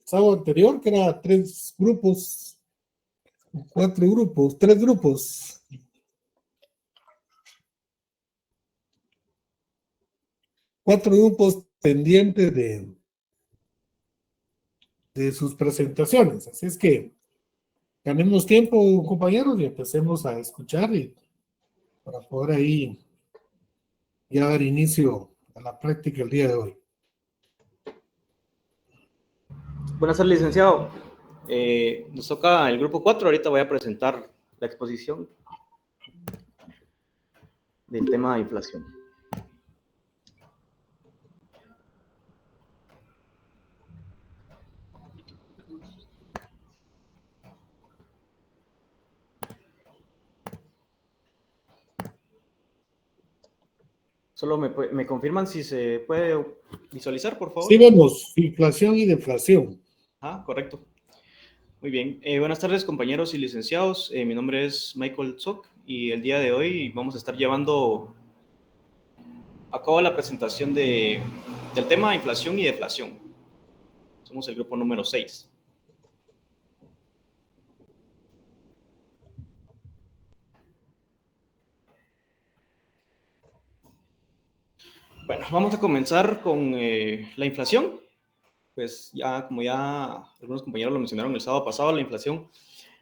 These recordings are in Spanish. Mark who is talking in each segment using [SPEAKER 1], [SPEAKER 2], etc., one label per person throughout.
[SPEAKER 1] sábado anterior, que era 3 grupos, 4 grupos, 3 grupos. Cuatro grupos pendientes de sus presentaciones. Así es que ganemos tiempo, compañeros, y empecemos a escuchar y para poder ahí ya dar inicio a la práctica el día de hoy.
[SPEAKER 2] Buenas tardes, licenciado. Nos toca el grupo 4. Ahorita voy a presentar la exposición del tema de inflación. Solo me confirman si se puede visualizar, por favor.
[SPEAKER 1] Sí, vemos inflación y deflación.
[SPEAKER 2] Correcto. Muy bien. Buenas tardes, compañeros y licenciados. Mi nombre es Michael Zoc y el día de hoy vamos a estar llevando a cabo la presentación del tema inflación y deflación. Somos el grupo número 6. Bueno, vamos a comenzar con la inflación. Pues como ya algunos compañeros lo mencionaron el sábado pasado, la inflación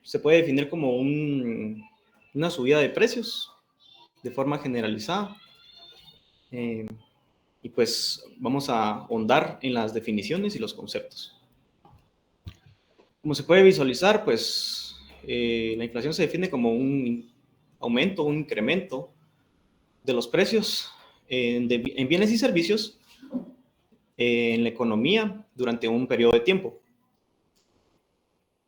[SPEAKER 2] se puede definir como una subida de precios de forma generalizada. Y pues vamos a ahondar en las definiciones y los conceptos. Como se puede visualizar, pues la inflación se define como un aumento, un incremento de los precios en bienes y servicios en la economía durante un periodo de tiempo.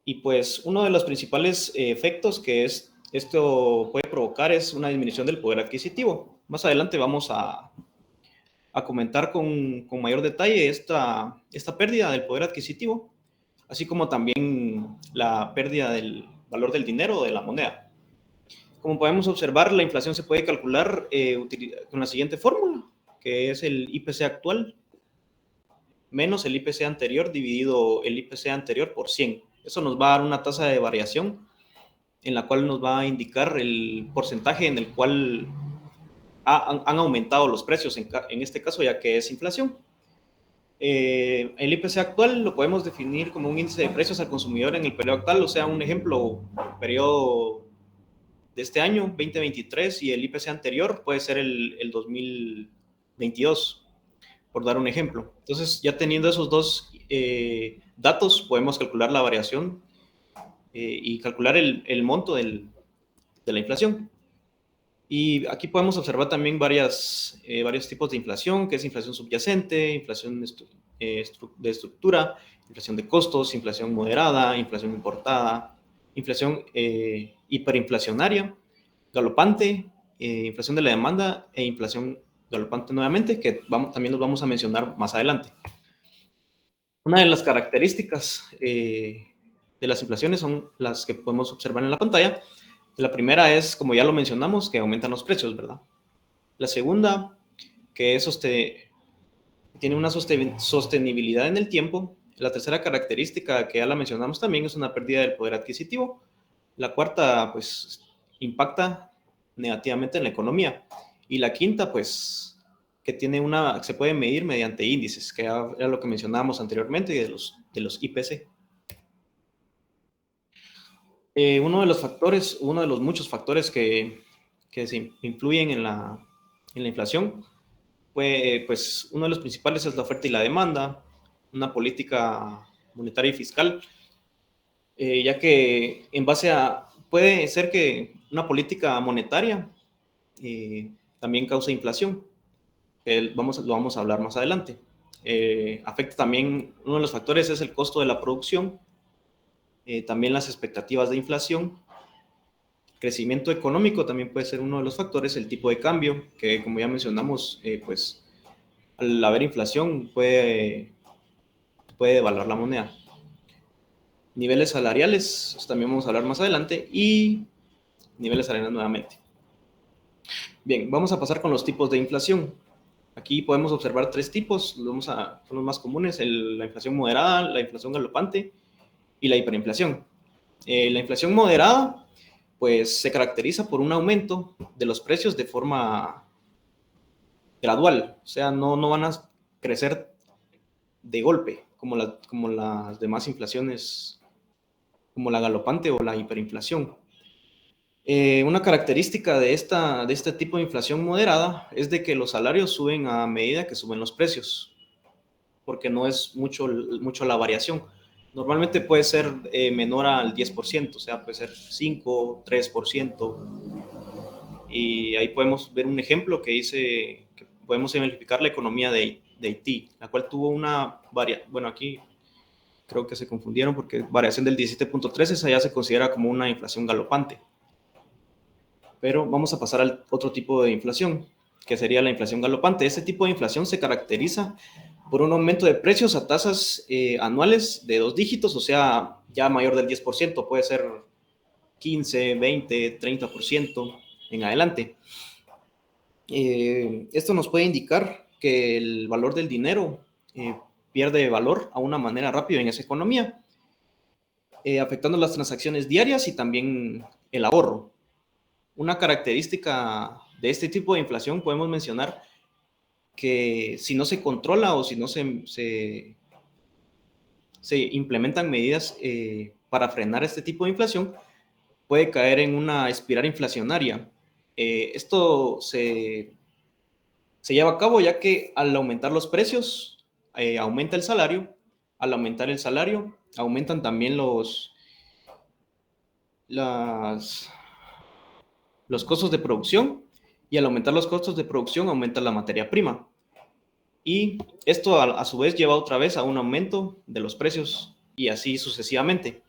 [SPEAKER 2] Y pues uno de los principales efectos que esto puede provocar es una disminución del poder adquisitivo. Más adelante vamos a comentar con mayor detalle esta pérdida del poder adquisitivo, así como también la pérdida del valor del dinero o de la moneda. Como podemos observar, la inflación se puede calcular con la siguiente fórmula, que es el IPC actual menos el IPC anterior dividido el IPC anterior por 100. Eso nos va a dar una tasa de variación en la cual nos va a indicar el porcentaje en el cual han aumentado los precios, en este caso, ya que es inflación. El IPC actual lo podemos definir como un índice de precios al consumidor en el periodo actual, o sea, un ejemplo, el periodo de este año, 2023, y el IPC anterior puede ser el 2022, por dar un ejemplo. Entonces, ya teniendo esos dos datos, podemos calcular la variación y calcular el monto de la inflación. Y aquí podemos observar también varios tipos de inflación, que es inflación subyacente, inflación de estructura, inflación de costos, inflación moderada, inflación importada, inflación hiperinflacionaria, galopante, inflación de la demanda e inflación galopante nuevamente, que también los vamos a mencionar más adelante. Una de las características de las inflaciones son las que podemos observar en la pantalla. La primera es, como ya lo mencionamos, que aumentan los precios, ¿verdad? La segunda, que tiene una sostenibilidad en el tiempo. La tercera característica, que ya la mencionamos también, es una pérdida del poder adquisitivo. La cuarta, pues, impacta negativamente en la economía. Y la quinta, pues, que se puede medir mediante índices, que era lo que mencionábamos anteriormente, de los IPC. Uno de los muchos factores que se influyen en la inflación, pues uno de los principales es la oferta y la demanda, una política monetaria y fiscal, ya que puede ser que una política monetaria también causa inflación, lo vamos a hablar más adelante. Afecta también, uno de los factores es el costo de la producción, también las expectativas de inflación. Crecimiento económico también puede ser uno de los factores, el tipo de cambio, que como ya mencionamos, pues al haber inflación puede devaluar la moneda. Niveles salariales, también vamos a hablar más adelante, y niveles salariales nuevamente. Bien, vamos a pasar con los tipos de inflación. Aquí podemos observar tres tipos, son los más comunes: la inflación moderada, la inflación galopante y la hiperinflación. La inflación moderada, pues, se caracteriza por un aumento de los precios de forma gradual, o sea, no van a crecer de golpe como las demás inflaciones, como la galopante o la hiperinflación. Una característica de este tipo de inflación moderada es de que los salarios suben a medida que suben los precios, porque no es mucho la variación. Normalmente puede ser menor al 10%, o sea, puede ser 5, 3%. Y ahí podemos ver un ejemplo que dice que podemos ejemplificar la economía de Haití, la cual tuvo una variación. Bueno, aquí creo que se confundieron porque variación del 17.3, esa ya se considera como una inflación galopante. Pero vamos a pasar al otro tipo de inflación, que sería la inflación galopante. Este tipo de inflación se caracteriza por un aumento de precios a tasas anuales de 2 dígitos, o sea, ya mayor del 10%, puede ser 15, 20, 30% en adelante. Esto nos puede indicar que el valor del dinero pierde valor a una manera rápida en esa economía, afectando las transacciones diarias y también el ahorro. Una característica de este tipo de inflación podemos mencionar que si no se controla o si no se implementan medidas para frenar este tipo de inflación, puede caer en una espiral inflacionaria. Esto se lleva a cabo ya que al aumentar los precios, aumenta el salario. Al aumentar el salario, aumentan también los costos de producción, y al aumentar los costos de producción, aumenta la materia prima. Y esto a su vez lleva otra vez a un aumento de los precios y así sucesivamente.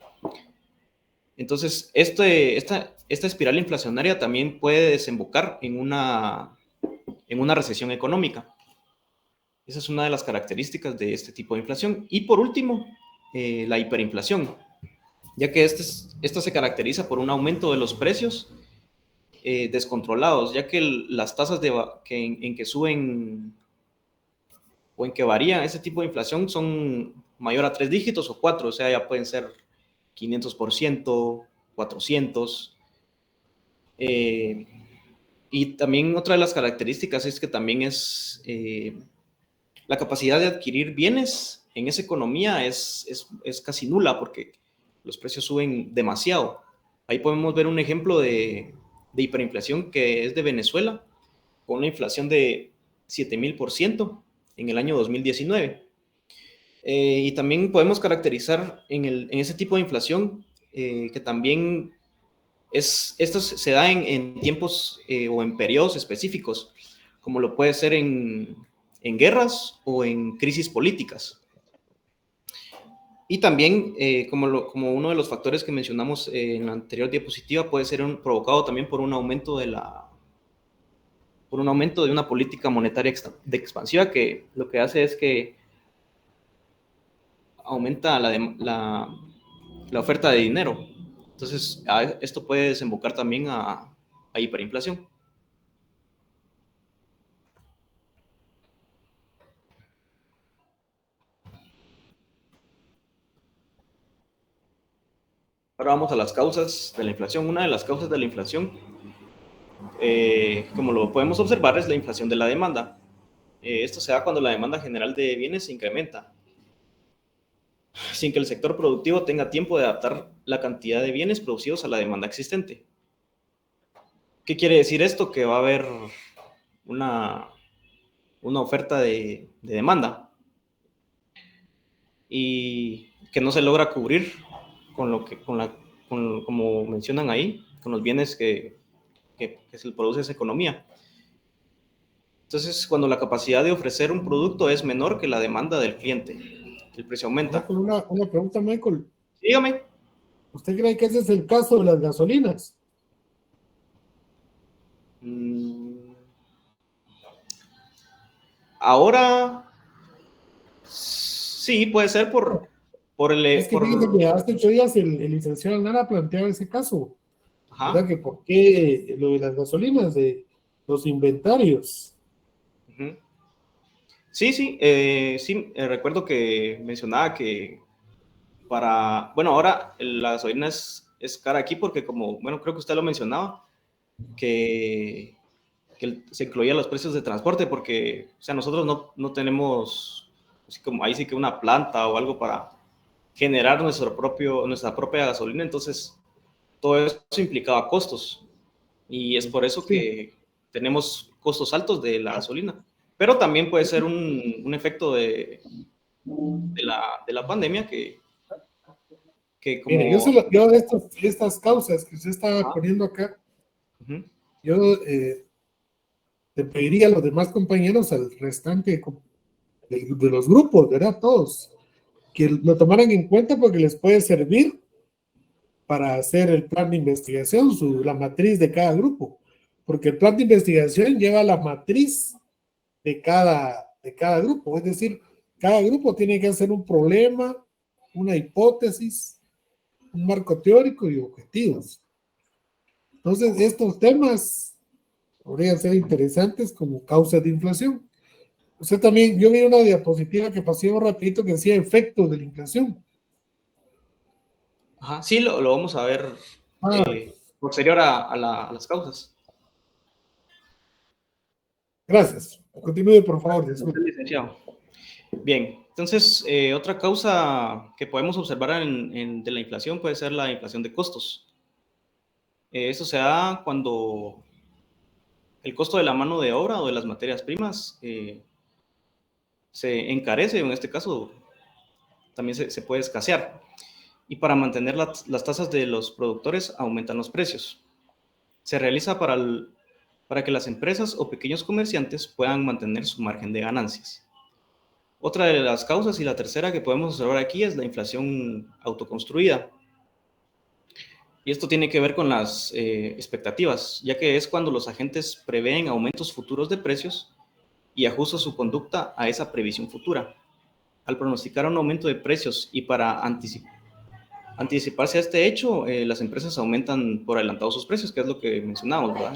[SPEAKER 2] Entonces, esta espiral inflacionaria también puede desembocar en una recesión económica. Esa es una de las características de este tipo de inflación. Y por último, la hiperinflación, ya que esta se caracteriza por un aumento de los precios descontrolados, ya que las tasas en que suben o en que varía ese tipo de inflación son mayor a 3 dígitos o 4, o sea, ya pueden ser 500%, 400%. Y también otra de las características es que también es la capacidad de adquirir bienes en esa economía es casi nula porque los precios suben demasiado. Ahí podemos ver un ejemplo de hiperinflación que es de Venezuela, con una inflación de 7,000% en el año 2019. Y también podemos caracterizar en ese tipo de inflación que también esto se da en tiempos o en periodos específicos, como lo puede ser en guerras o en crisis políticas. Y también, como uno de los factores que mencionamos en la anterior diapositiva, puede ser provocado también por un aumento de una política monetaria expansiva, que lo que hace es que aumenta la oferta de dinero. Entonces, esto puede desembocar también a hiperinflación. Ahora vamos a las causas de la inflación. Una de las causas de la inflación, como lo podemos observar, es la inflación de la demanda. Esto se da cuando la demanda general de bienes se incrementa, sin que el sector productivo tenga tiempo de adaptar la cantidad de bienes producidos a la demanda existente. ¿Qué quiere decir esto? Que va a haber una oferta de demanda y que no se logra cubrir como mencionan ahí, con los bienes que se produce esa economía. Entonces, cuando la capacidad de ofrecer un producto es menor que la demanda del cliente, el precio aumenta.
[SPEAKER 1] Una pregunta, Michael.
[SPEAKER 2] Dígame.
[SPEAKER 1] ¿Usted cree que ese es el caso de las gasolinas?
[SPEAKER 2] Ahora, sí, puede ser por el...
[SPEAKER 1] Es que fíjense que hace 8 días el licenciado Lara planteaba ese caso.
[SPEAKER 2] Ajá.
[SPEAKER 1] ¿Verdad? Que por qué lo de las gasolinas, de los inventarios.
[SPEAKER 2] Sí, sí, sí, recuerdo que mencionaba que bueno, ahora la gasolina es cara aquí porque como, bueno, creo que usted lo mencionaba, que, se incluían los precios de transporte porque, o sea, nosotros no tenemos, así como ahí sí que una planta o algo para generar nuestra propia gasolina, entonces todo eso implicaba costos y es por eso
[SPEAKER 1] Sí,
[SPEAKER 2] que tenemos costos altos de la gasolina. Pero también puede ser un efecto de la pandemia que
[SPEAKER 1] mire,
[SPEAKER 2] como...
[SPEAKER 1] yo de estas causas que usted estaba
[SPEAKER 2] Ajá,
[SPEAKER 1] poniendo acá,
[SPEAKER 2] ujú,
[SPEAKER 1] yo le pediría a los demás compañeros, al restante de los grupos, ¿verdad? Todos, que lo tomaran en cuenta porque les puede servir para hacer el plan de investigación, la matriz de cada grupo, porque el plan de investigación lleva la matriz de cada grupo, es decir, cada grupo tiene que hacer un problema, una hipótesis, un marco teórico y objetivos. Entonces, estos temas podrían ser interesantes como causas de inflación. Usted también, yo vi una diapositiva que pasó rapidito que decía efectos de la inflación.
[SPEAKER 2] ajá, sí, lo vamos a ver
[SPEAKER 1] Ah,
[SPEAKER 2] posterior a las causas.
[SPEAKER 1] gracias. Continúe, por favor,
[SPEAKER 2] Usted,
[SPEAKER 1] disculpe.
[SPEAKER 2] licenciado. Bien, entonces, otra causa que podemos observar de la inflación puede ser la inflación de costos. Eso se da cuando el costo de la mano de obra o de las materias primas se encarece, o en este caso también se puede escasear. Y para mantener las tasas de los productores aumentan los precios. Se realiza para que las empresas o pequeños comerciantes puedan mantener su margen de ganancias. Otra de las causas y la tercera que podemos observar aquí es la inflación autoconstruida. Y esto tiene que ver con las expectativas, ya que es cuando los agentes prevén aumentos futuros de precios y ajustan su conducta a esa previsión futura. Al pronosticar un aumento de precios y para anticiparse a este hecho, las empresas aumentan por adelantado sus precios, que es lo que mencionábamos, ¿verdad?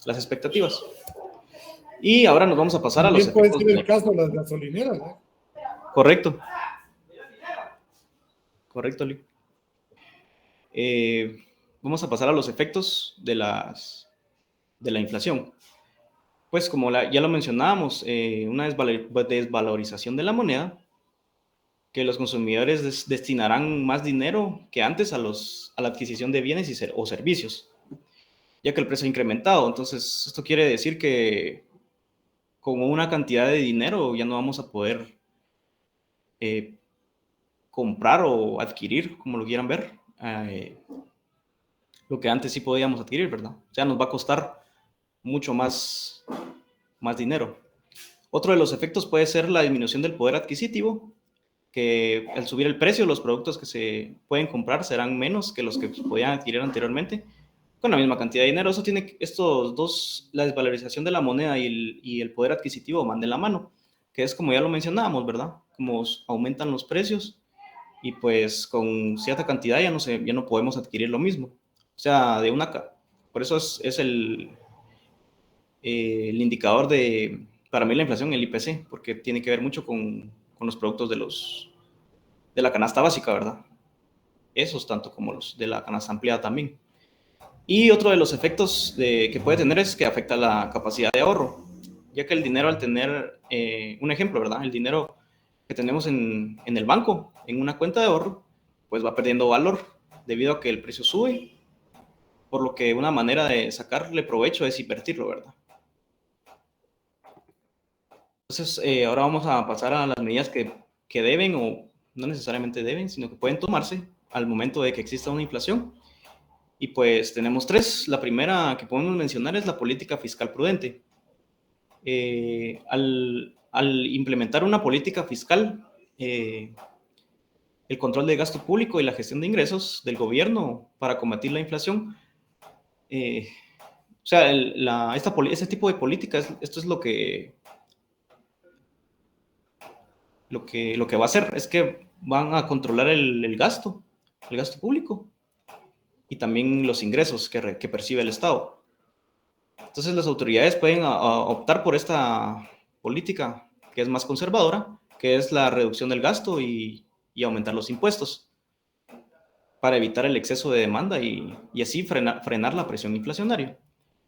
[SPEAKER 2] Las expectativas. Y ahora nos vamos a pasar a los
[SPEAKER 1] También puede
[SPEAKER 2] efectos
[SPEAKER 1] ser
[SPEAKER 2] de
[SPEAKER 1] el caso de las gasolineras, ¿eh?
[SPEAKER 2] Correcto, correcto, Lee. Eh, Vamos a pasar a los efectos de la inflación. Pues como ya lo mencionábamos, una desvalorización de la moneda, que los consumidores destinarán más dinero que antes a la adquisición de bienes o servicios, ya que el precio ha incrementado. Entonces, esto quiere decir que con una cantidad de dinero ya no vamos a poder eh, comprar o adquirir, como lo quieran ver, lo que antes sí podíamos adquirir, ¿verdad? O sea, nos va a costar mucho más dinero. Otro de los efectos puede ser la disminución del poder adquisitivo, que al subir el precio, los productos que se pueden comprar serán menos que los que se podían adquirir anteriormente con la misma cantidad de dinero. Eso tiene estos dos, la desvalorización de la moneda y el poder adquisitivo van de la mano, que es como ya lo mencionábamos, ¿verdad? Como aumentan los precios y pues con cierta cantidad ya no podemos adquirir lo mismo. O sea, por eso es el indicador para mí la inflación, el IPC, porque tiene que ver mucho con los productos de la canasta básica, ¿verdad? Esos tanto como los de la canasta ampliada también. Y otro de los efectos que puede tener es que afecta la capacidad de ahorro, ya que el dinero al tener, un ejemplo, ¿verdad? El dinero que tenemos en el banco, en una cuenta de ahorro, pues va perdiendo valor debido a que el precio sube, por lo que una manera de sacarle provecho es invertirlo, ¿verdad? Entonces, ahora vamos a pasar a las medidas que deben o no necesariamente deben, sino que pueden tomarse al momento de que exista una inflación. Y pues tenemos tres. La primera que podemos mencionar es la política fiscal prudente. Al implementar una política fiscal, el control de gasto público y la gestión de ingresos del gobierno para combatir la inflación, o sea, este tipo de políticas, esto es lo que va a hacer, es que van a controlar el gasto público y también los ingresos que percibe el Estado. Entonces las autoridades pueden optar por esta política que es más conservadora, que es la reducción del gasto y aumentar los impuestos para evitar el exceso de demanda y así frenar la presión inflacionaria.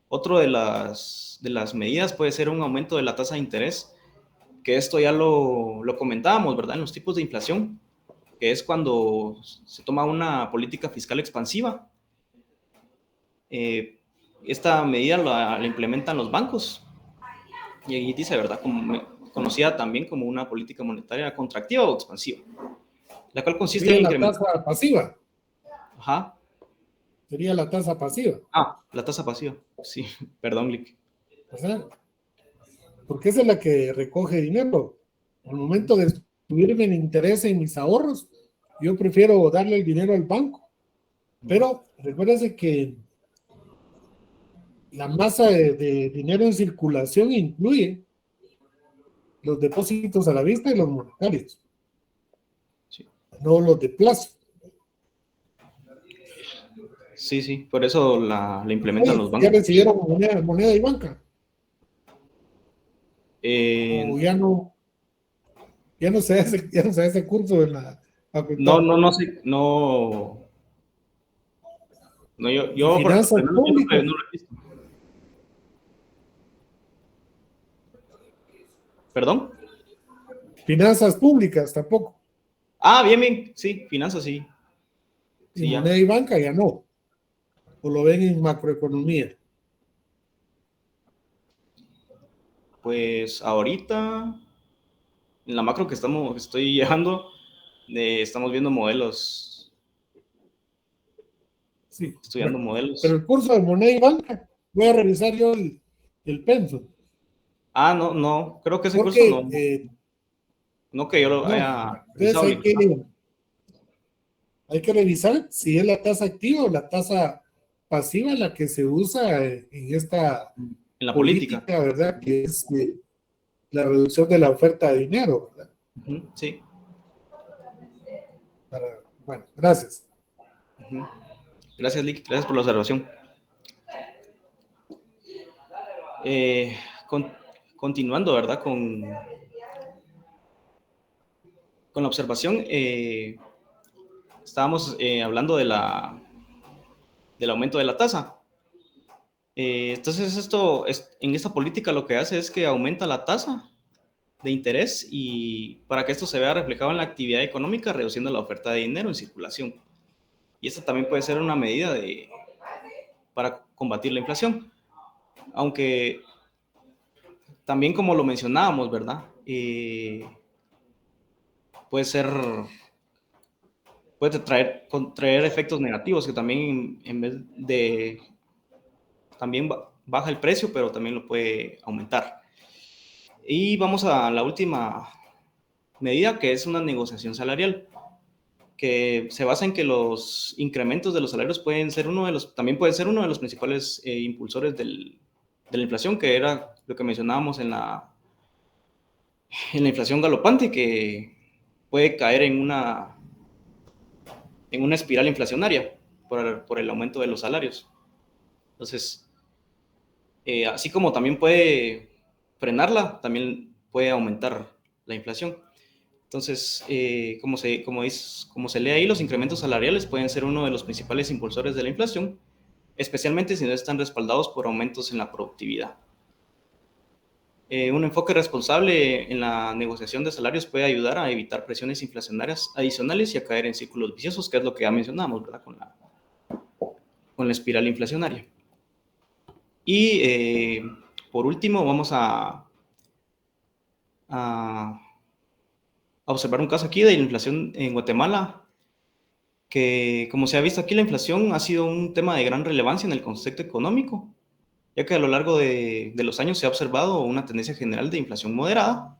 [SPEAKER 2] Otro de las medidas puede ser un aumento de la tasa de interés, que esto ya lo comentábamos, ¿verdad? En los tipos de inflación, que es cuando se toma una política fiscal expansiva. Esta medida la implementan los bancos y ahí dice, ¿verdad? Conocida también como una política monetaria contractiva o expansiva, la cual consiste
[SPEAKER 1] Sería
[SPEAKER 2] en
[SPEAKER 1] la
[SPEAKER 2] incrementar...
[SPEAKER 1] tasa pasiva.
[SPEAKER 2] Ajá.
[SPEAKER 1] Sería la tasa pasiva.
[SPEAKER 2] La tasa pasiva. Sí, perdón, Lick.
[SPEAKER 1] ¿Verdad? Porque esa es la que recoge dinero. Al momento de subirme el interés en mis ahorros, yo prefiero darle el dinero al banco. Pero recuérdense que la masa de dinero en circulación incluye los depósitos a la vista y los monetarios,
[SPEAKER 2] Sí,
[SPEAKER 1] no los de plazo.
[SPEAKER 2] sí, por eso la implementan los
[SPEAKER 1] ¿Ya
[SPEAKER 2] bancos.
[SPEAKER 1] recibieron moneda y banca? ¿O ya no se hace curso en la facultad?
[SPEAKER 2] No sé, no,
[SPEAKER 1] Y
[SPEAKER 2] yo por
[SPEAKER 1] finanzas
[SPEAKER 2] ejemplo,
[SPEAKER 1] públicas.
[SPEAKER 2] no lo he visto. ¿Perdón?
[SPEAKER 1] Finanzas públicas tampoco.
[SPEAKER 2] Bien, sí, finanzas, sí.
[SPEAKER 1] Y
[SPEAKER 2] Sí, ya.
[SPEAKER 1] moneda y banca ya no. O lo ven en macroeconomía.
[SPEAKER 2] Pues ahorita, en la macro que estoy llevando, estamos viendo modelos,
[SPEAKER 1] Sí,
[SPEAKER 2] estudiando
[SPEAKER 1] bueno. Pero
[SPEAKER 2] modelos.
[SPEAKER 1] el curso de moneda y banca, voy a revisar yo el pensum.
[SPEAKER 2] No, creo que ese curso
[SPEAKER 1] Porque,
[SPEAKER 2] no que yo lo
[SPEAKER 1] no,
[SPEAKER 2] haya
[SPEAKER 1] entonces
[SPEAKER 2] revisado.
[SPEAKER 1] hay que revisar si es la tasa activa o la tasa pasiva la que se usa en esta
[SPEAKER 2] En la política.
[SPEAKER 1] política, ¿verdad? Que es la reducción de la oferta de dinero, ¿verdad?
[SPEAKER 2] Sí.
[SPEAKER 1] Bueno, gracias.
[SPEAKER 2] Gracias, Lick. Gracias por la observación. Eh, con, continuando, ¿verdad? Con la observación, estábamos hablando del aumento de la tasa. Entonces, en esta política lo que hace es que aumenta la tasa de interés y para que esto se vea reflejado en la actividad económica, reduciendo la oferta de dinero en circulación. Y esta también puede ser una medida para combatir la inflación. Aunque también, como lo mencionábamos, ¿verdad? Puede traer efectos negativos que también en vez de también baja el precio, pero también lo puede aumentar. Y vamos a la última medida, que es una negociación salarial, que se basa en que los incrementos de los salarios también pueden ser uno de los principales impulsores de la inflación, que era lo que mencionábamos en la inflación galopante, que puede caer en una espiral inflacionaria por el aumento de los salarios. Entonces, así como también puede frenarla, también puede aumentar la inflación. Entonces, como se lee ahí, los incrementos salariales pueden ser uno de los principales impulsores de la inflación, especialmente si no están respaldados por aumentos en la productividad. Un enfoque responsable en la negociación de salarios puede ayudar a evitar presiones inflacionarias adicionales y a caer en círculos viciosos, que es lo que ya mencionamos, ¿verdad? Con la espiral inflacionaria. Y por último, vamos a observar un caso aquí de la inflación en Guatemala, que como se ha visto aquí, la inflación ha sido un tema de gran relevancia en el contexto económico, ya que a lo largo de los años se ha observado una tendencia general de inflación moderada,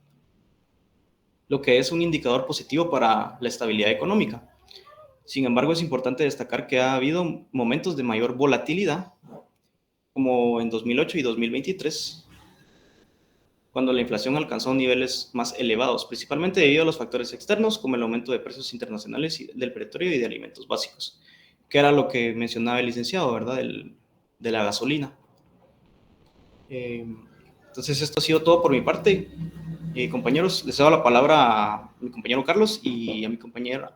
[SPEAKER 2] lo que es un indicador positivo para la estabilidad económica. Sin embargo, es importante destacar que ha habido momentos de mayor volatilidad, como en 2008 y 2023, cuando la inflación alcanzó niveles más elevados, principalmente debido a los factores externos, como el aumento de precios internacionales del petróleo y de alimentos básicos, que era lo que mencionaba el licenciado, ¿verdad? De la gasolina. Entonces, esto ha sido todo por mi parte. Compañeros, les doy la palabra a mi compañero Carlos y a mi compañera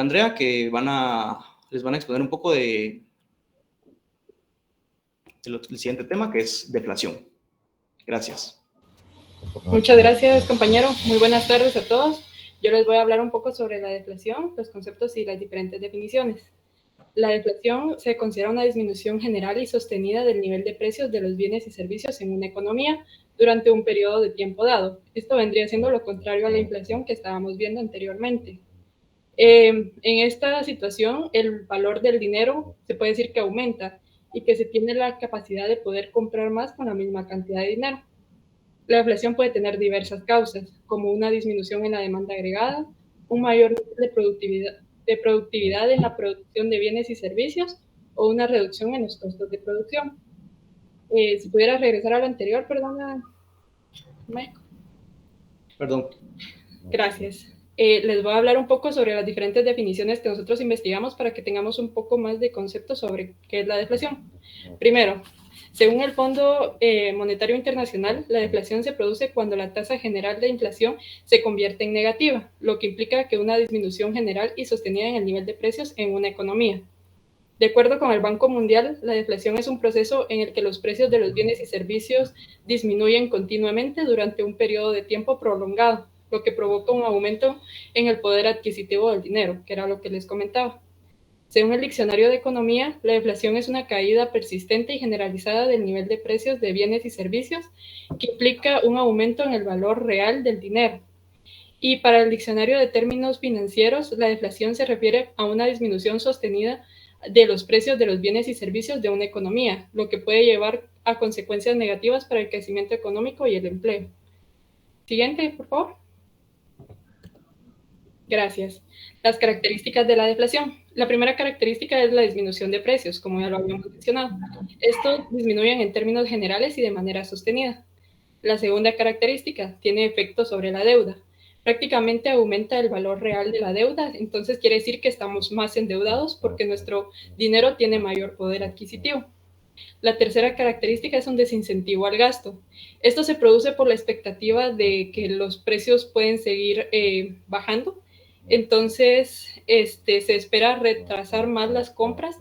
[SPEAKER 2] Andrea, que les van a exponer un poco del siguiente tema, que es deflación. Gracias.
[SPEAKER 3] Muchas gracias, compañero. Muy buenas tardes a todos. Yo les voy a hablar un poco sobre la deflación, los conceptos y las diferentes definiciones. La deflación se considera una disminución general y sostenida del nivel de precios de los bienes y servicios en una economía durante un periodo de tiempo dado. Esto vendría siendo lo contrario a la inflación que estábamos viendo anteriormente. En esta situación, el valor del dinero se puede decir que aumenta y que se tiene la capacidad de poder comprar más con la misma cantidad de dinero. La deflación puede tener diversas causas, como una disminución en la demanda agregada, un mayor nivel de productividad en la producción de bienes y servicios o una reducción en los costos de producción. Si pudiera regresar a lo anterior, perdona, Mike.
[SPEAKER 2] Perdón.
[SPEAKER 3] Gracias. Les voy a hablar un poco sobre las diferentes definiciones que nosotros investigamos para que tengamos un poco más de concepto sobre qué es la deflación. Primero, según el Fondo Monetario Internacional, la deflación se produce cuando la tasa general de inflación se convierte en negativa, lo que implica que una disminución general y sostenida en el nivel de precios en una economía. De acuerdo con el Banco Mundial, la deflación es un proceso en el que los precios de los bienes y servicios disminuyen continuamente durante un periodo de tiempo prolongado, lo que provoca un aumento en el poder adquisitivo del dinero, que era lo que les comentaba. Según el Diccionario de Economía, la deflación es una caída persistente y generalizada del nivel de precios de bienes y servicios que implica un aumento en el valor real del dinero. Y para el Diccionario de Términos Financieros, la deflación se refiere a una disminución sostenida de los precios de los bienes y servicios de una economía, lo que puede llevar a consecuencias negativas para el crecimiento económico y el empleo. Siguiente, por favor. Gracias. Las características de la deflación. La primera característica es la disminución de precios, como ya lo habíamos mencionado. Estos disminuyen en términos generales y de manera sostenida. La segunda característica tiene efectos sobre la deuda. Prácticamente aumenta el valor real de la deuda, entonces quiere decir que estamos más endeudados porque nuestro dinero tiene mayor poder adquisitivo. La tercera característica es un desincentivo al gasto. Esto se produce por la expectativa de que los precios pueden seguir bajando. Entonces, se espera retrasar más las compras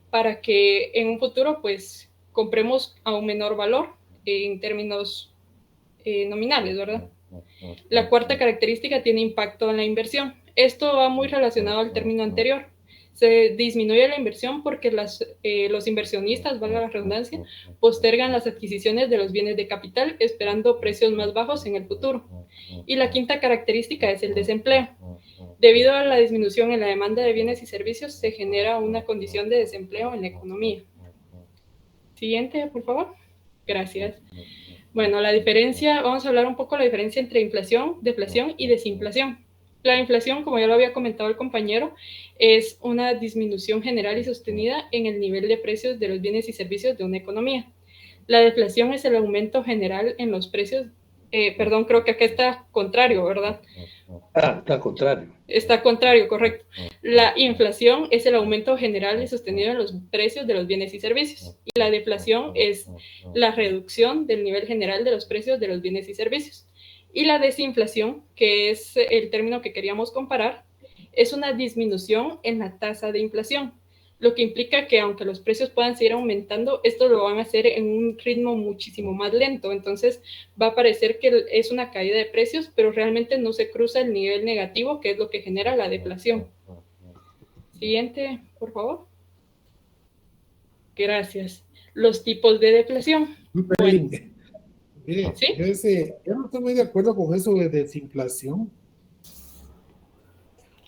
[SPEAKER 3] para que en un futuro, pues, compremos a un menor valor en términos nominales, ¿verdad? La cuarta característica tiene impacto en la inversión. Esto va muy relacionado al término anterior. Se disminuye la inversión porque los inversionistas, valga la redundancia, postergan las adquisiciones de los bienes de capital esperando precios más bajos en el futuro. Y la quinta característica es el desempleo. Debido a la disminución en la demanda de bienes y servicios, se genera una condición de desempleo en la economía. Siguiente, por favor. Gracias. Bueno, la diferencia, vamos a hablar un poco de la diferencia entre inflación, deflación y desinflación. La inflación, como ya lo había comentado el compañero, es una disminución general y sostenida en el nivel de precios de los bienes y servicios de una economía. La deflación es el aumento general en los precios. Creo que acá está contrario, ¿verdad?
[SPEAKER 4] Está contrario.
[SPEAKER 3] Está contrario, correcto. La inflación es el aumento general y sostenido en los precios de los bienes y servicios. Y la deflación es la reducción del nivel general de los precios de los bienes y servicios. Y la desinflación, que es el término que queríamos comparar, es una disminución en la tasa de inflación, lo que implica que aunque los precios puedan seguir aumentando, esto lo van a hacer en un ritmo muchísimo más lento. Entonces va a parecer que es una caída de precios, pero realmente no se cruza el nivel negativo, que es lo que genera la deflación. Siguiente, por favor. Gracias. Los tipos de deflación.
[SPEAKER 1] Bueno, mire,
[SPEAKER 3] ¿sí?
[SPEAKER 1] Yo no estoy muy de acuerdo con eso de desinflación.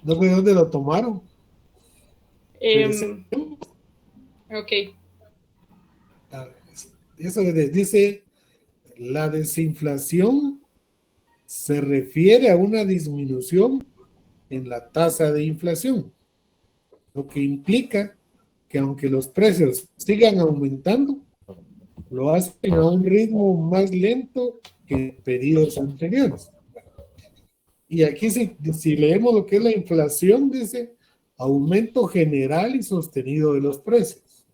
[SPEAKER 1] No sé de dónde lo tomaron.
[SPEAKER 3] Ok.
[SPEAKER 1] Eso dice, la desinflación se refiere a una disminución en la tasa de inflación, lo que implica que aunque los precios sigan aumentando, lo hacen a un ritmo más lento que en periodos anteriores. Y aquí si leemos lo que es la inflación, dice aumento general y sostenido de los precios.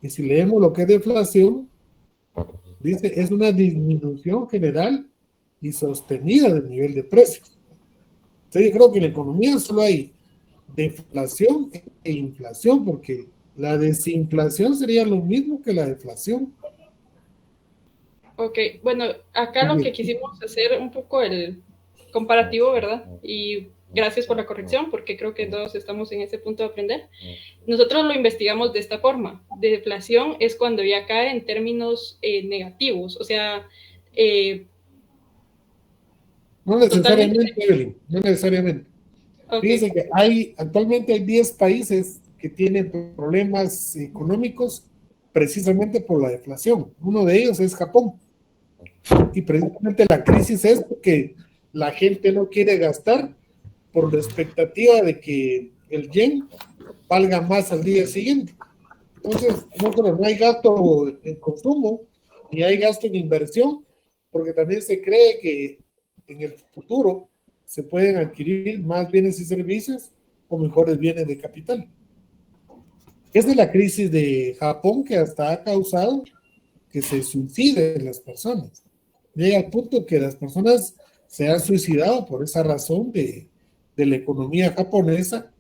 [SPEAKER 1] Y si leemos lo que es deflación, Dice, es una disminución general y sostenida del nivel de precios. Entonces yo creo que en la economía solo hay deflación e inflación, porque la desinflación sería lo mismo que la deflación.
[SPEAKER 3] Ok, bueno, acá lo que quisimos hacer un poco el comparativo, ¿verdad? Y gracias por la corrección, porque creo que todos estamos en ese punto de aprender. Nosotros lo investigamos de esta forma. Deflación es cuando ya cae en términos negativos, o sea,
[SPEAKER 1] No necesariamente, Evelyn, no necesariamente.
[SPEAKER 3] okay.
[SPEAKER 1] Fíjense que actualmente hay 10 países que tienen problemas económicos precisamente por la deflación. Uno de ellos es Japón. Y precisamente la crisis es porque la gente no quiere gastar por la expectativa de que el yen valga más al día siguiente. Entonces, no hay gasto en consumo, ni hay gasto en inversión, porque también se cree que en el futuro se pueden adquirir más bienes y servicios o mejores bienes de capital. Esa es la crisis de Japón que hasta ha causado que se suiciden las personas. Llega al punto que las personas se han suicidado por esa razón de la economía japonesa,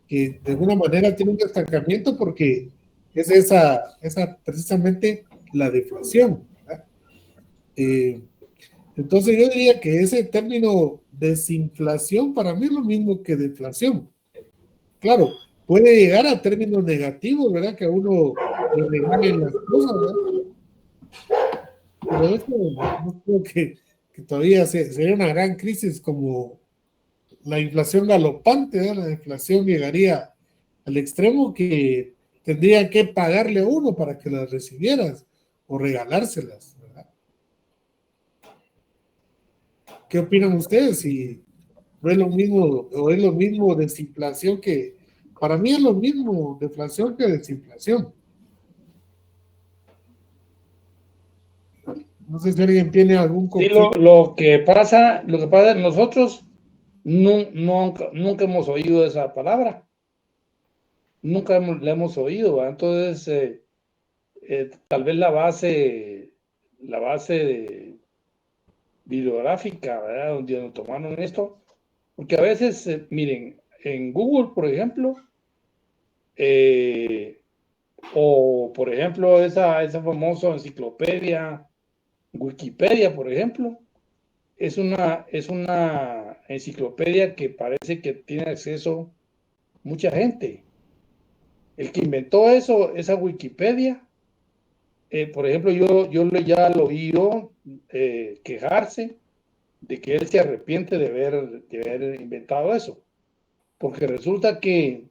[SPEAKER 1] que de alguna manera tiene un estancamiento porque es esa precisamente la deflación. Entonces yo diría que ese término desinflación para mí es lo mismo que deflación. Claro, puede llegar a términos negativos, ¿verdad? Que a uno le regalen las cosas, ¿verdad? Pero eso no creo que todavía sería una gran crisis como la inflación galopante, ¿verdad? La inflación llegaría al extremo que tendría que pagarle a uno para que las recibieras o regalárselas, ¿verdad? ¿Qué opinan ustedes? Si no es lo mismo o es lo mismo desinflación que, para mí es lo mismo deflación que desinflación. No sé si alguien tiene algún
[SPEAKER 4] Sí,
[SPEAKER 1] conflicto.
[SPEAKER 4] lo que pasa, nosotros nunca hemos oído esa palabra. Nunca la hemos oído, ¿verdad? Entonces, tal vez la base bibliográfica, ¿verdad? Donde nos tomaron esto, porque a veces, miren, en Google, por ejemplo, o por ejemplo, esa famosa enciclopedia, Wikipedia, por ejemplo, es una enciclopedia que parece que tiene acceso mucha gente. El que inventó eso, esa Wikipedia, por ejemplo, ya lo oí quejarse de que él se arrepiente de haber inventado eso, porque resulta que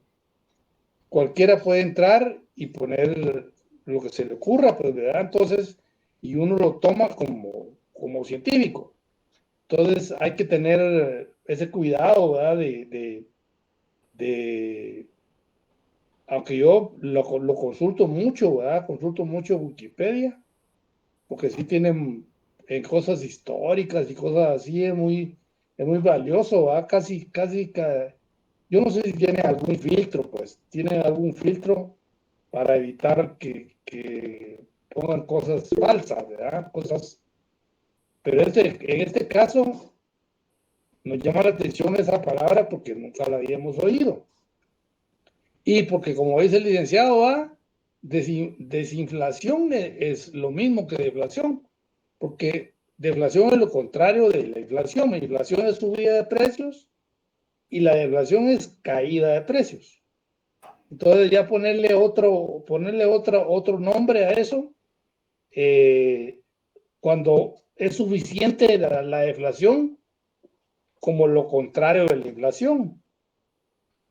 [SPEAKER 4] cualquiera puede entrar y poner lo que se le ocurra, pues, ¿verdad? Entonces, y uno lo toma como científico. Entonces, hay que tener ese cuidado, ¿verdad? Aunque yo lo consulto mucho, ¿verdad? Consulto mucho Wikipedia, porque sí tienen cosas históricas y cosas así, es muy valioso, ¿verdad? Yo no sé si tiene algún filtro, pues, tiene algún filtro para evitar que pongan cosas falsas, ¿verdad? Pero en este caso nos llama la atención esa palabra porque nunca la habíamos oído. Y porque, como dice el licenciado, desinflación es lo mismo que deflación, porque deflación es lo contrario de la inflación. La inflación es subida de precios y la deflación es caída de precios. Entonces, ya ponerle otro nombre a eso, cuando es suficiente la deflación como lo contrario de la inflación.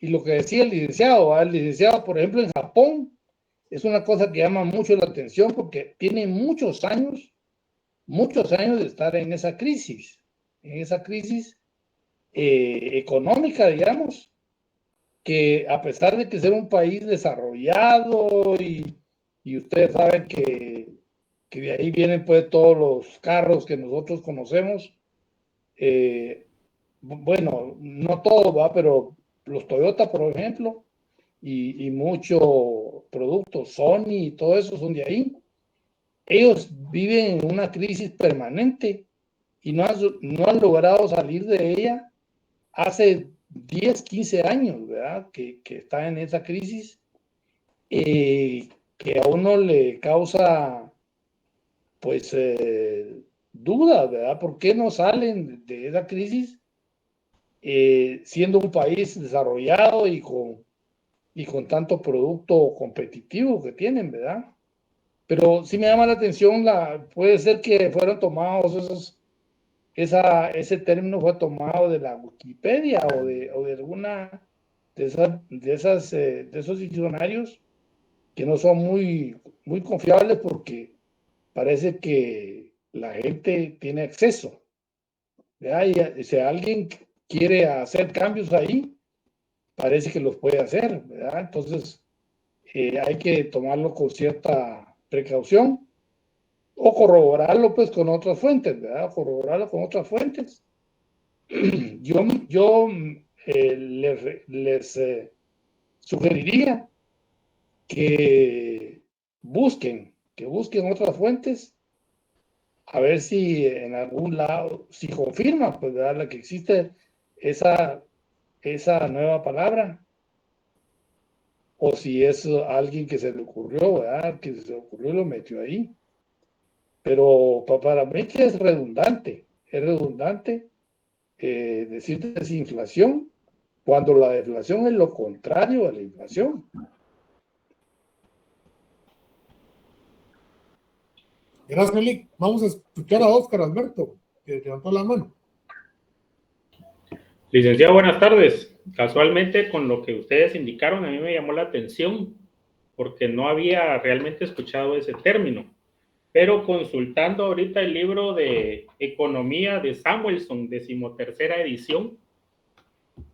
[SPEAKER 4] Y lo que decía el licenciado, por ejemplo, en Japón, es una cosa que llama mucho la atención porque tiene muchos años de estar en esa crisis económica, digamos, que a pesar de que ser un país desarrollado y ustedes saben que de ahí vienen pues todos los carros que nosotros conocemos, bueno, no todos, ¿va? Pero los Toyota, por ejemplo, y muchos productos, Sony y todo eso son de ahí. ellos viven en una crisis permanente y no han logrado salir de ella hace 10, 15 años, ¿verdad? Que está en esa crisis, que a uno le causa, pues, dudas, ¿verdad? ¿Por qué no salen de esa crisis siendo un país desarrollado y con tanto producto competitivo que tienen, ¿verdad? Pero sí me llama la atención, puede ser que fueron tomados ese término fue tomado de la Wikipedia o de alguna de esos diccionarios que no son muy, muy confiables porque parece que la gente tiene acceso, ¿verdad? Y si alguien quiere hacer cambios ahí, parece que los puede hacer, ¿verdad? Entonces, hay que tomarlo con cierta precaución o corroborarlo pues con otras fuentes, ¿verdad? Corroborarlo con otras fuentes. Yo les sugeriría que busquen otras fuentes, a ver si en algún lado, si confirma, pues, ¿verdad? La que existe esa nueva palabra, o si es alguien que se le ocurrió, ¿verdad? Que se le ocurrió y lo metió ahí. Pero para mí que es redundante decir desinflación cuando la deflación es lo contrario a la inflación.
[SPEAKER 1] Gracias, Melick. Vamos a escuchar a Óscar Alberto, que levantó la mano.
[SPEAKER 5] Licenciado, buenas tardes. Casualmente, con lo que ustedes indicaron, a mí me llamó la atención porque no había realmente escuchado ese término. Pero consultando ahorita el libro de Economía de Samuelson, 13ª edición,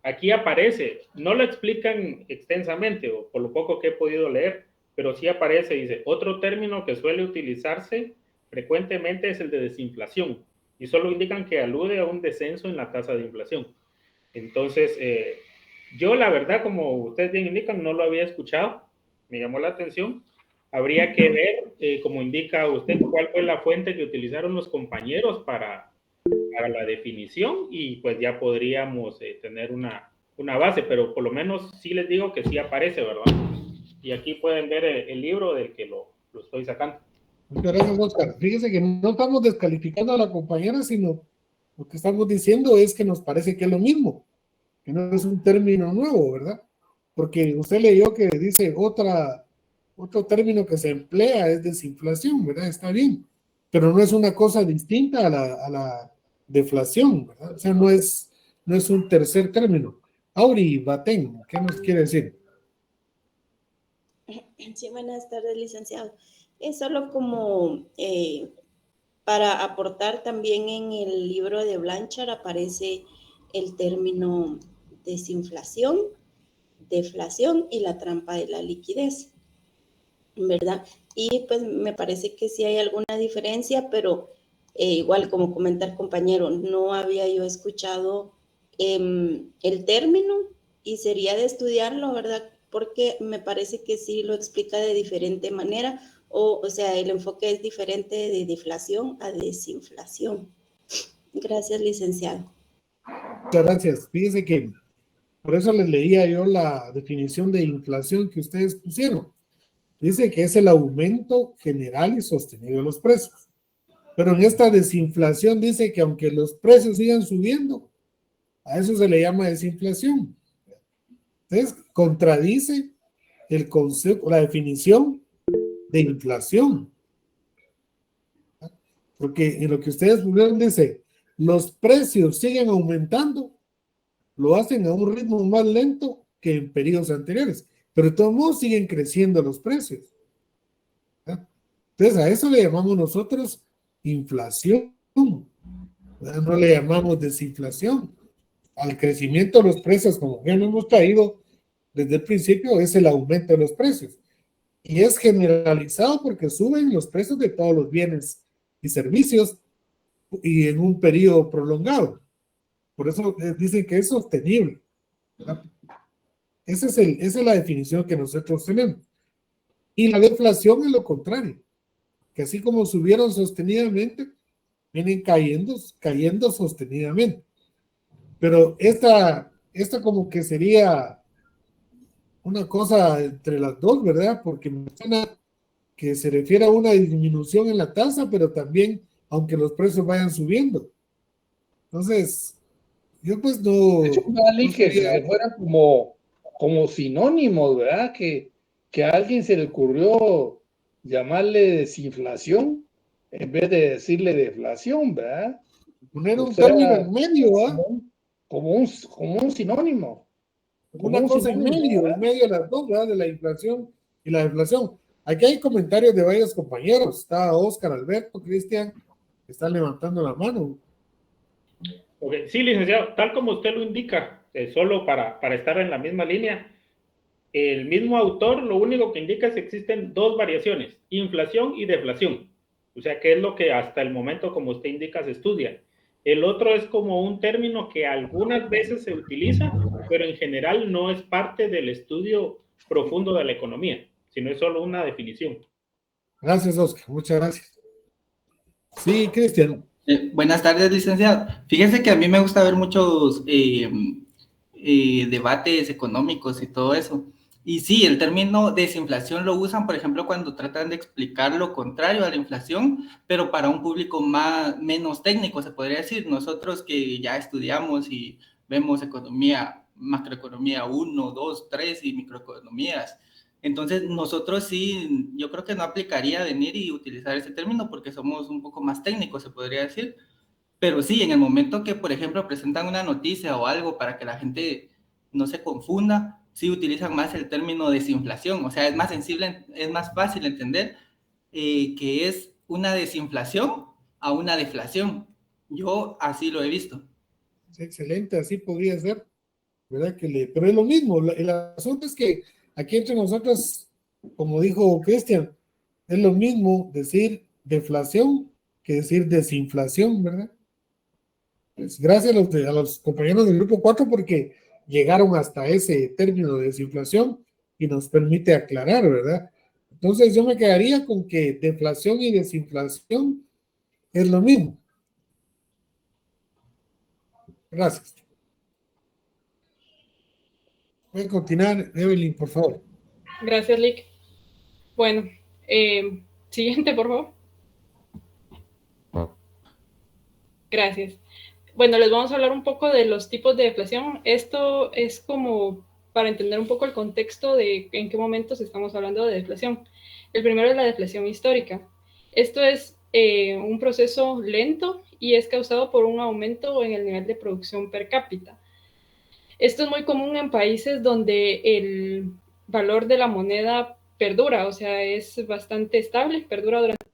[SPEAKER 5] aquí aparece, no lo explican extensamente, o por lo poco que he podido leer, pero sí aparece, dice, otro término que suele utilizarse frecuentemente es el de desinflación, y solo indican que alude a un descenso en la tasa de inflación. Entonces, yo la verdad, como ustedes bien indican, no lo había escuchado, me llamó la atención. Habría que ver, como indica usted, cuál fue la fuente que utilizaron los compañeros para la definición y pues ya podríamos tener una base, pero por lo menos sí les digo que sí aparece, ¿verdad? Y aquí pueden ver el libro del que lo estoy sacando.
[SPEAKER 1] Muchas gracias, Óscar. Fíjese que no estamos descalificando a la compañera, sino lo que estamos diciendo es que nos parece que es lo mismo, que no es un término nuevo, ¿verdad? Porque usted leyó que dice otro término que se emplea es desinflación, ¿verdad? Está bien, pero no es una cosa distinta a la deflación, ¿verdad? O sea, no es un tercer término. Auri Batén, ¿qué nos quiere decir?
[SPEAKER 6] Sí, buenas tardes, licenciado. Es solo como para aportar también en el libro de Blanchard aparece el término desinflación, deflación y la trampa de la liquidez, ¿verdad? Y pues me parece que sí hay alguna diferencia, pero igual como comenta el compañero, no había yo escuchado el término y sería de estudiarlo, ¿verdad? Porque me parece que sí lo explica de diferente manera, o sea, el enfoque es diferente de deflación a desinflación. Gracias, licenciado.
[SPEAKER 1] Muchas gracias. Fíjese que por eso les leía yo la definición de inflación que ustedes pusieron. Dice que es el aumento general y sostenido de los precios. Pero en esta desinflación dice que aunque los precios sigan subiendo, a eso se le llama desinflación. Entonces, contradice el concepto, la definición de inflación. Porque en lo que ustedes pusieron dice, los precios siguen aumentando, lo hacen a un ritmo más lento que en periodos anteriores, pero de todos modos siguen creciendo los precios. Entonces, a eso le llamamos nosotros inflación, no le llamamos desinflación. Al crecimiento de los precios, como ya lo hemos traído desde el principio, es el aumento de los precios. Y es generalizado porque suben los precios de todos los bienes y servicios y en un periodo prolongado. Por eso dicen que es sostenible, ¿verdad? Esa es la definición que nosotros tenemos. Y la deflación es lo contrario. que así como subieron sostenidamente, vienen cayendo sostenidamente. Pero esta como que sería una cosa entre las dos, ¿verdad? Porque menciona que se refiere a una disminución en la tasa, pero también aunque los precios vayan subiendo. Entonces, yo pues no...
[SPEAKER 4] De hecho, vale
[SPEAKER 1] no
[SPEAKER 4] que
[SPEAKER 1] sería-
[SPEAKER 4] se fueran como sinónimos, ¿verdad? Que a alguien se le ocurrió llamarle desinflación en vez de decirle deflación, ¿verdad?
[SPEAKER 1] poner
[SPEAKER 4] O
[SPEAKER 1] un
[SPEAKER 4] sea,
[SPEAKER 1] término en medio, ¿ah?
[SPEAKER 4] como un sinónimo, como
[SPEAKER 1] Una
[SPEAKER 4] un
[SPEAKER 1] cosa
[SPEAKER 4] sinónimo,
[SPEAKER 1] en
[SPEAKER 4] ¿verdad?
[SPEAKER 1] medio de las dos, ¿verdad? De la inflación y la deflación. Aquí hay comentarios de varios compañeros. Está Oscar, Alberto, Cristian, que están levantando la mano.
[SPEAKER 5] Okay. Sí, licenciado, tal como usted lo indica, solo para estar en la misma línea, el mismo autor lo único que indica es que existen dos variaciones, inflación y deflación. O sea, que es lo que hasta el momento, como usted indica, se estudia. El otro es como un término que algunas veces se utiliza, pero en general no es parte del estudio profundo de la economía, sino es solo una definición.
[SPEAKER 1] Gracias, Oscar. Muchas gracias. Sí, Cristian.
[SPEAKER 7] Buenas tardes, licenciado. Fíjese que a mí me gusta ver muchos debates económicos y todo eso. Y sí, el término desinflación lo usan, por ejemplo, cuando tratan de explicar lo contrario a la inflación, pero para un público menos técnico, se podría decir. Nosotros que ya estudiamos y vemos economía, macroeconomía 1, 2, 3 y microeconomías. Entonces, nosotros sí, yo creo que no aplicaría venir y utilizar ese término porque somos un poco más técnicos, se podría decir. Pero sí, en el momento que, por ejemplo, presentan una noticia o algo para que la gente no se confunda, sí utilizan más el término desinflación. O sea, es más sensible, es más fácil entender que es una desinflación a una deflación. Yo así lo he visto.
[SPEAKER 1] Excelente, así podría ser, ¿verdad? Pero es lo mismo. El asunto es que aquí entre nosotros, como dijo Cristian, es lo mismo decir deflación que decir desinflación, ¿verdad? Pues gracias a los compañeros del grupo 4 porque llegaron hasta ese término de desinflación y nos permite aclarar, ¿verdad? Entonces yo me quedaría con que deflación y desinflación es lo mismo. Gracias. Voy a continuar, Evelyn, por favor.
[SPEAKER 3] Gracias, Lick. Bueno, siguiente, por favor. Gracias. Bueno, les vamos a hablar un poco de los tipos de deflación. Esto es como para entender un poco el contexto de en qué momentos estamos hablando de deflación. El primero es la deflación histórica. Esto es un proceso lento y es causado por un aumento en el nivel de producción per cápita. Esto es muy común en países donde el valor de la moneda perdura, o sea, es bastante estable, perdura durante